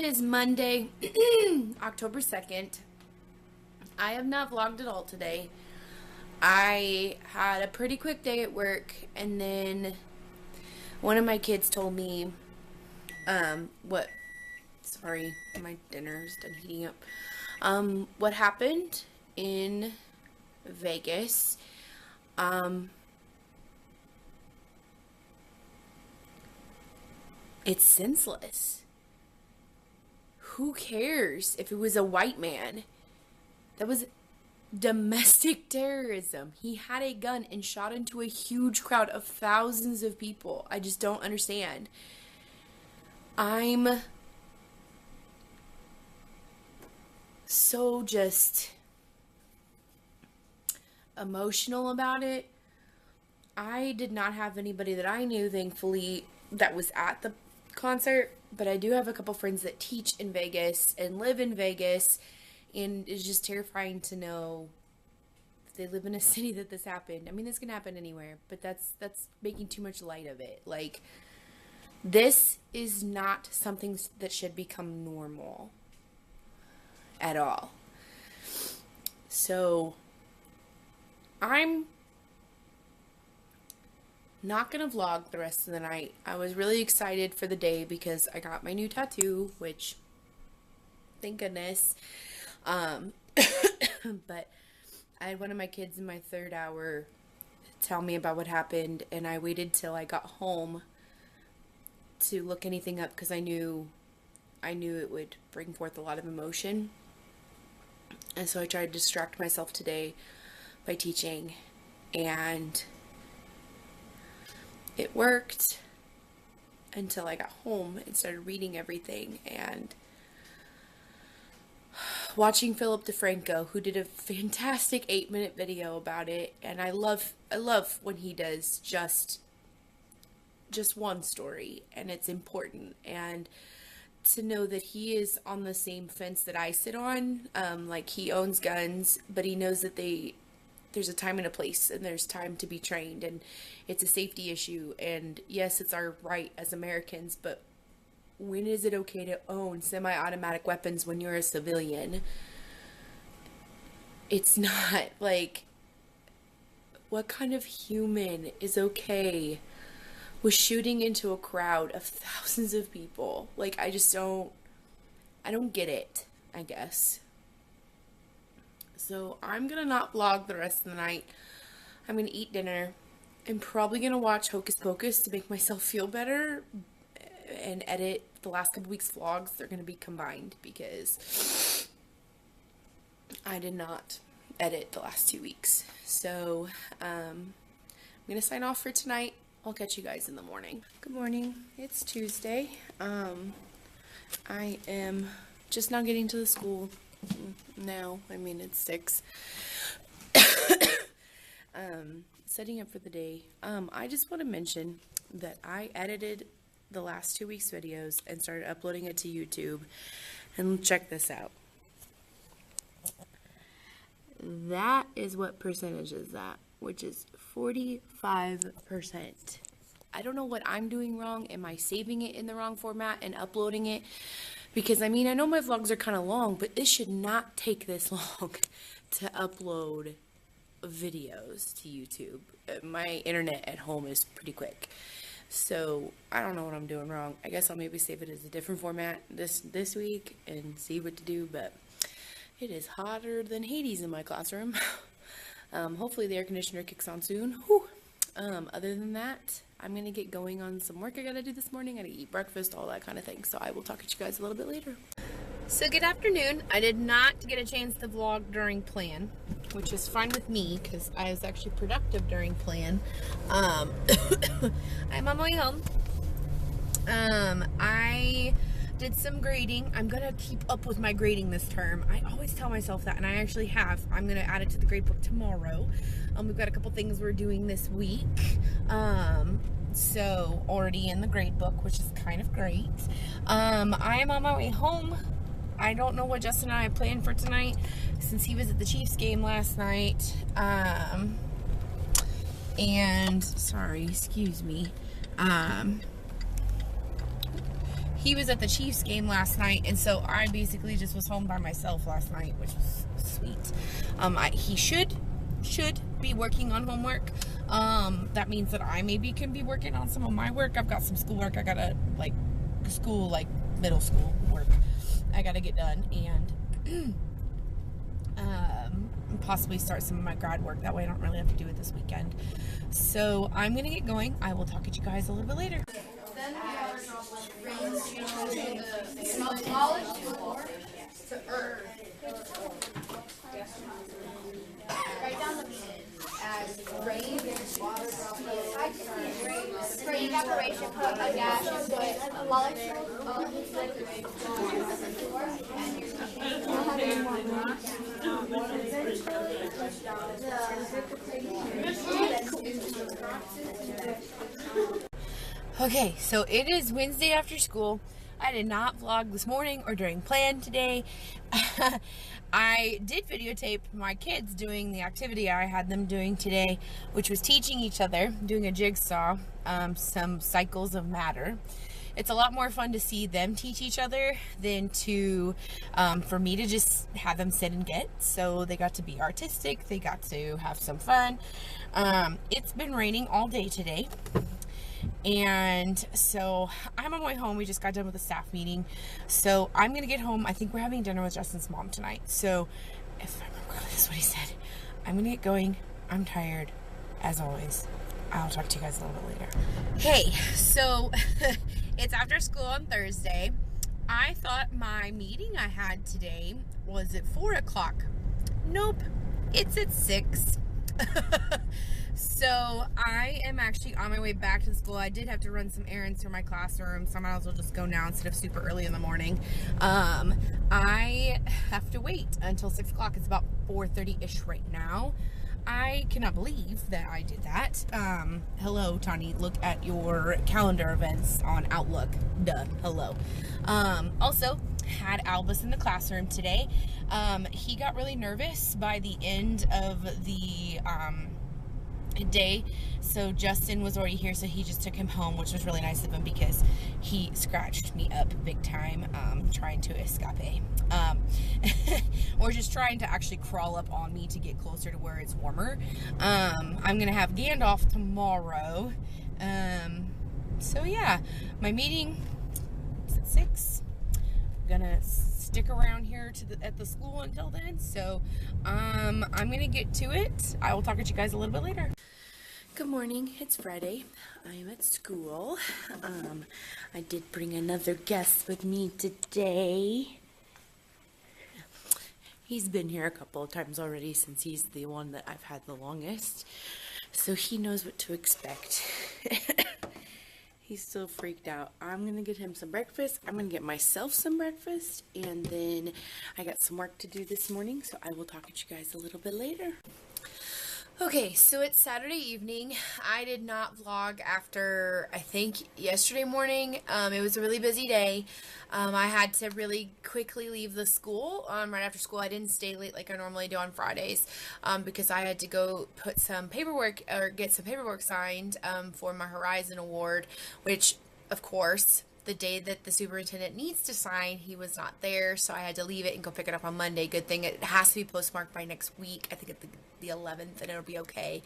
is Monday, October 2nd. I have not vlogged at all today. I had a pretty quick day at work, and then one of my kids told me, sorry, my dinner's done heating up, what happened in Vegas. It's senseless. Who cares if it was a white man? That was domestic terrorism. He had a gun and shot into a huge crowd of thousands of people. I just don't understand. I'm so just emotional about it. I did not have anybody that I knew, thankfully, that was at the concert, but I do have a couple friends that teach in Vegas and live in Vegas, and it's just terrifying to know if they live in a city that this happened. I mean, this can happen anywhere, but that's making too much light of it. Like, this is not something that should become normal at all. So I'm not gonna vlog the rest of the night. I was really excited for the day because I got my new tattoo, which, thank goodness. But I had one of my kids in my third hour tell me about what happened, and I waited till I got home to look anything up because I knew it would bring forth a lot of emotion. And so I tried to distract myself today by teaching, and it worked until I got home and started reading everything and watching Philip DeFranco, who did a fantastic 8-minute video about it. And I love when he does just one story, and it's important. And to know that he is on the same fence that I sit on, like, he owns guns, but he knows that there's a time and a place, and there's time to be trained, and it's a safety issue. And yes, it's our right as Americans, but when is it okay to own semi-automatic weapons when you're a civilian? It's not. Like, what kind of human is okay with shooting into a crowd of thousands of people? Like, I don't get it, I guess. So I'm gonna not vlog the rest of the night. I'm gonna eat dinner. I'm probably gonna watch Hocus Pocus to make myself feel better and edit the last couple weeks' vlogs. They're gonna be combined because I did not edit the last 2 weeks. So I'm gonna sign off for tonight. I'll catch you guys in the morning. Good morning. It's Tuesday. I am just now getting to the school now. I mean, it's 6. Setting up for the day. I just want to mention that I edited the last 2 weeks' videos and started uploading it to YouTube. And check this out. That is what percentage is that, which is 45%. I don't know what I'm doing wrong. Am I saving it in the wrong format and uploading it? Because, I mean, I know my vlogs are kind of long, but it should not take this long to upload videos to YouTube. My internet at home is pretty quick. So, I don't know what I'm doing wrong. I guess I'll maybe save it as a different format this week and see what to do, but it is hotter than Hades in my classroom. Hopefully the air conditioner kicks on soon. Whew. Other than that, I'm going to get going on some work I got to do this morning. I got to eat breakfast, all that kind of thing. So I will talk to you guys a little bit later. So good afternoon. I did not get a chance to vlog during plan, which is fine with me because I was actually productive during plan. I'm on my way home. I did some grading. I'm going to keep up with my grading this term. I always tell myself that, and I actually have. I'm going to add it to the grade book tomorrow. We've got a couple things we're doing this week. So already in the grade book, which is kind of great. I am on my way home. I don't know what Justin and I planned for tonight since he was at the Chiefs game last night. And sorry, excuse me. he was at the Chiefs game last night, and so I basically just was home by myself last night, which was sweet. He should be working on homework. That means that I maybe can be working on some of my work. I've got some schoolwork. I gotta, middle school work I gotta get done, and possibly start some of my grad work. That way I don't really have to do it this weekend. So I'm gonna get going. I will talk at you guys a little bit later. Write down the meaning as rain, water, rain, evaporation, put a dash, a molecule, Okay, so it is Wednesday after school. I did not vlog this morning or during plan today. I did videotape my kids doing the activity I had them doing today, which was teaching each other, doing a jigsaw, some cycles of matter. It's a lot more fun to see them teach each other than to, for me to just have them sit and get. So they got to be artistic, they got to have some fun. It's been raining all day today. And so I'm on my way home. We just got done with a staff meeting. So I'm going to get home. I think we're having dinner with Justin's mom tonight. So if I remember correctly, that's what he said. I'm going to get going. I'm tired, as always. I'll talk to you guys a little bit later. Hey, so it's after school on Thursday. I thought my meeting I had today was at 4 o'clock. Nope, it's at 6. So I am actually on my way back to school. I did have to run some errands for my classroom, so I might as well just go now instead of super early in the morning. I have to wait until 6 o'clock. It's about 4:30-ish right now. I cannot believe that I did that. Hello, Tani. Look at your calendar events on Outlook. Duh. Hello. Also, had Albus in the classroom today. He got really nervous by the end of the day, so Justin was already here, so he just took him home, which was really nice of him because he scratched me up big time trying to escape or just trying to actually crawl up on me to get closer to where it's warmer. I'm gonna have Gandalf tomorrow, so yeah, my meeting is at 6. I'm gonna stick around here at the school until then, so I'm gonna get to it. I will talk to you guys a little bit later. Good morning, it's Friday. I am at school. I did bring another guest with me today. He's been here a couple of times already since he's the one that I've had the longest, so he knows what to expect. He's still freaked out. I'm going to get him some breakfast. I'm going to get myself some breakfast. And then I got some work to do this morning. So I will talk to you guys a little bit later. Okay, so it's Saturday evening. I did not vlog after, I think, yesterday morning. It was a really busy day. I had to really quickly leave the school right after school. I didn't stay late like I normally do on Fridays because I had to go put some paperwork or get some paperwork signed for my Horizon Award, which, of course, the day that the superintendent needs to sign, he was not there, so I had to leave it and go pick it up on Monday. Good thing it has to be postmarked by next week. I think at the 11th, and it'll be okay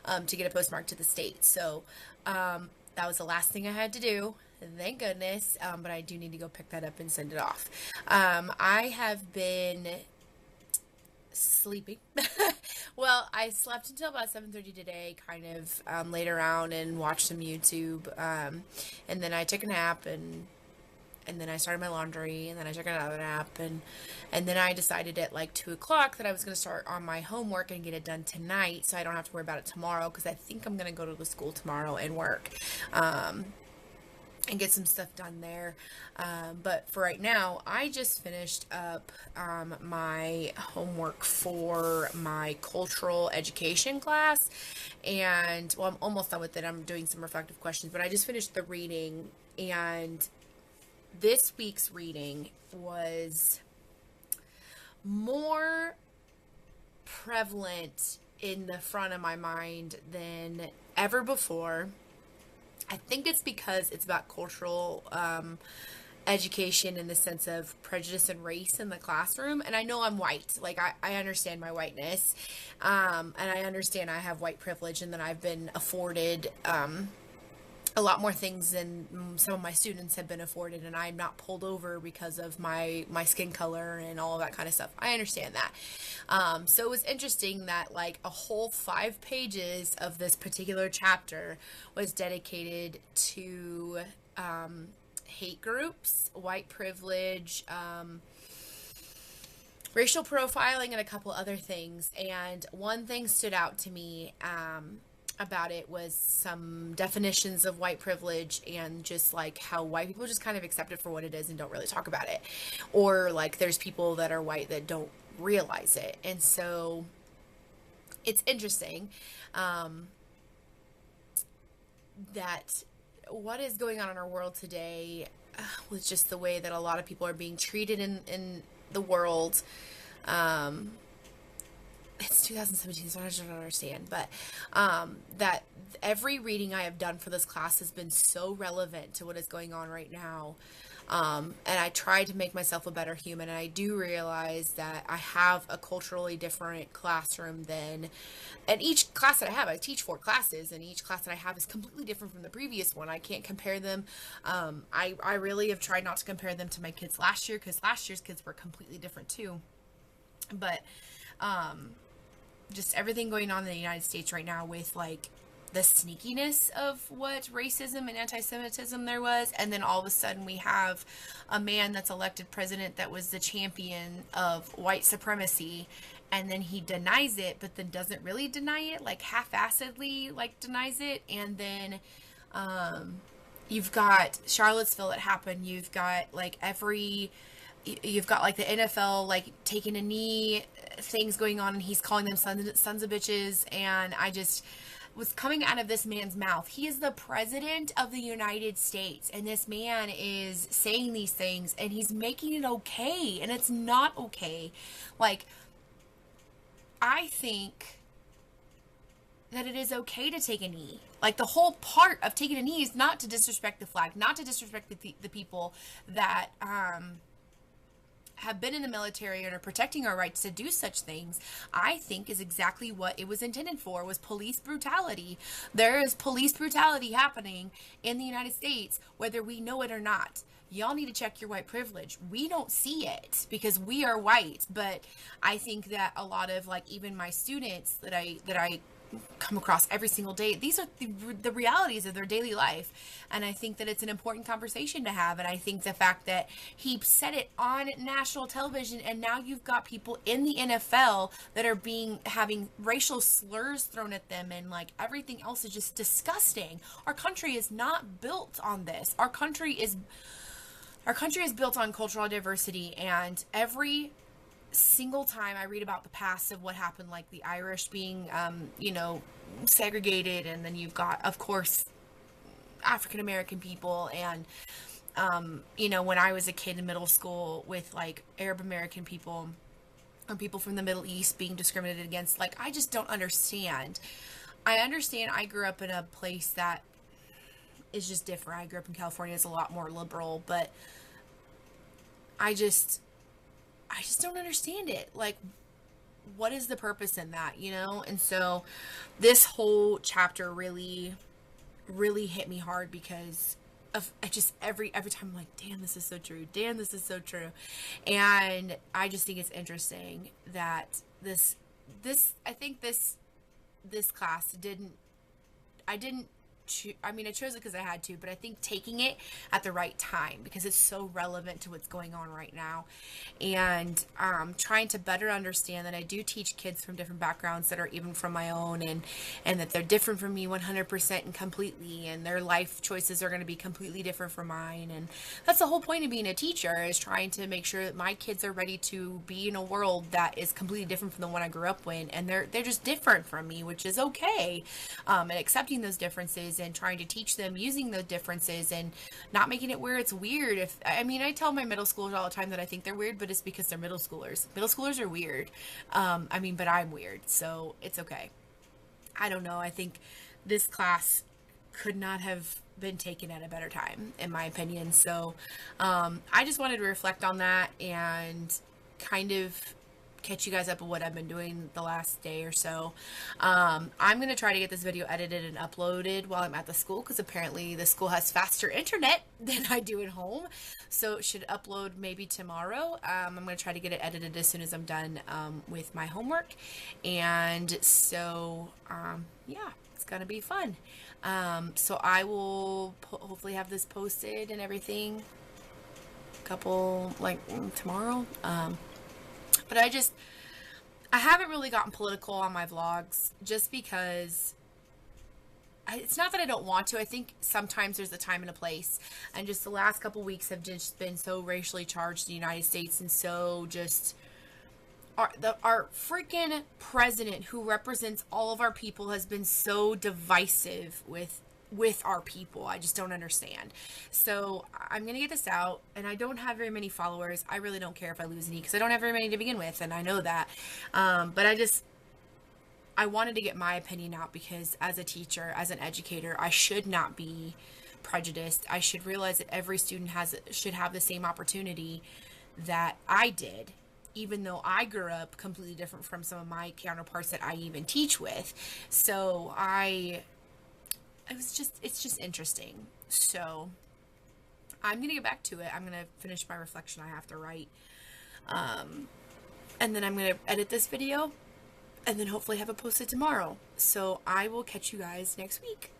to get a postmark to the state. So that was the last thing I had to do. Thank goodness. But I do need to go pick that up and send it off. I have been sleeping. Well, I slept until about 7:30 today, kind of laid around and watched some YouTube, and then I took a nap, and then I started my laundry, and then I took another nap, and then I decided at like 2 o'clock that I was going to start on my homework and get it done tonight, so I don't have to worry about it tomorrow, because I think I'm going to go to the school tomorrow and work, and get some stuff done there. But for right now, I just finished up my homework for my cultural education class, and well, I'm almost done with it. I'm doing some reflective questions, but I just finished the reading, and this week's reading was more prevalent in the front of my mind than ever before. I think it's because it's about cultural education in the sense of prejudice and race in the classroom. And I know I'm white. Like, I understand my whiteness. And I understand I have white privilege and that I've been afforded a lot more things than some of my students have been afforded, and I'm not pulled over because of my skin color and all of that kind of stuff. I understand that. So it was interesting that like a whole 5 pages of this particular chapter was dedicated to hate groups, white privilege, racial profiling, and a couple other things. And one thing stood out to me about it was some definitions of white privilege, and just like how white people just kind of accept it for what it is and don't really talk about it, or like there's people that are white that don't realize it. And so it's interesting that what is going on in our world today with just the way that a lot of people are being treated in the world. It's 2017, so I just don't understand. But that every reading I have done for this class has been so relevant to what is going on right now. And I try to make myself a better human. And I do realize that I have a culturally different classroom than, and each class that I teach 4 classes, and each class that I have is completely different from the previous one. I can't compare them. I really have tried not to compare them to my kids last year, because last year's kids were completely different too. But just everything going on in the United States right now with like the sneakiness of what racism and anti-Semitism there was, and then all of a sudden we have a man that's elected president that was the champion of white supremacy, and then he denies it, but then doesn't really deny it, like half-assedly like denies it. And then you've got Charlottesville that happened, you've got like the NFL like taking a knee things going on, and he's calling them sons of bitches. And I just was coming out of this man's mouth. He is the president of the United States, and this man is saying these things, and he's making it okay, and it's not okay. Like, I think that it is okay to take a knee. Like, the whole part of taking a knee is not to disrespect the flag, not to disrespect the people that have been in the military and are protecting our rights to do such things. I think is exactly what it was intended for, was police brutality. There is police brutality happening in the United States, whether we know it or not. Y'all need to check your white privilege. We don't see it because we are white, but I think that a lot of like even my students that I come across every single day, these are the realities of their daily life. And I think that it's an important conversation to have. And I think the fact that he said it on national television, and now you've got people in the NFL that are having racial slurs thrown at them, and like everything else is just disgusting. Our country is not built on this. Our country is built on cultural diversity, and every single time I read about the past of what happened, like the Irish being, segregated, and then you've got, of course, African American people, and, when I was a kid in middle school with like Arab American people or people from the Middle East being discriminated against, like, I just don't understand. I understand I grew up in a place that is just different. I grew up in California. It's a lot more liberal, but I just don't understand it. Like, what is the purpose in that, And so this whole chapter really, really hit me hard because of just every time I'm like, damn, this is so true. Damn, this is so true. And I just think it's interesting that I think this class I chose it because I had to, but I think taking it at the right time, because it's so relevant to what's going on right now, and trying to better understand that I do teach kids from different backgrounds that are even from my own, and that they're different from me 100% and completely, and their life choices are going to be completely different from mine. And that's the whole point of being a teacher, is trying to make sure that my kids are ready to be in a world that is completely different from the one I grew up in, and they're just different from me, which is okay, and accepting those differences and trying to teach them using those differences, and not making it where it's weird. I tell my middle schoolers all the time that I think they're weird, but it's because they're middle schoolers. Middle schoolers are weird. But I'm weird, so it's okay. I don't know. I think this class could not have been taken at a better time, in my opinion. So I just wanted to reflect on that and kind of catch you guys up on what I've been doing the last day or so. I'm going to try to get this video edited and uploaded while I'm at the school, because apparently the school has faster internet than I do at home. So it should upload maybe tomorrow. I'm going to try to get it edited as soon as I'm done with my homework. And so, yeah, it's going to be fun. So I will hopefully have this posted and everything tomorrow. But I haven't really gotten political on my vlogs just because it's not that I don't want to. I think sometimes there's a time and a place. And just the last couple weeks have just been so racially charged in the United States, and so just our freaking president, who represents all of our people, has been so divisive with our people. I just don't understand. So I'm gonna get this out, and I don't have very many followers. I really don't care if I lose any, because I don't have very many to begin with, and I know that. But I wanted to get my opinion out, because as a teacher, as an educator, I should not be prejudiced. I should realize that every student should have the same opportunity that I did, even though I grew up completely different from some of my counterparts that I even teach with. So it's just interesting. So I'm gonna get back to it. I'm gonna finish my reflection I have to write, and then I'm gonna edit this video, and then hopefully have it posted tomorrow. So I will catch you guys next week.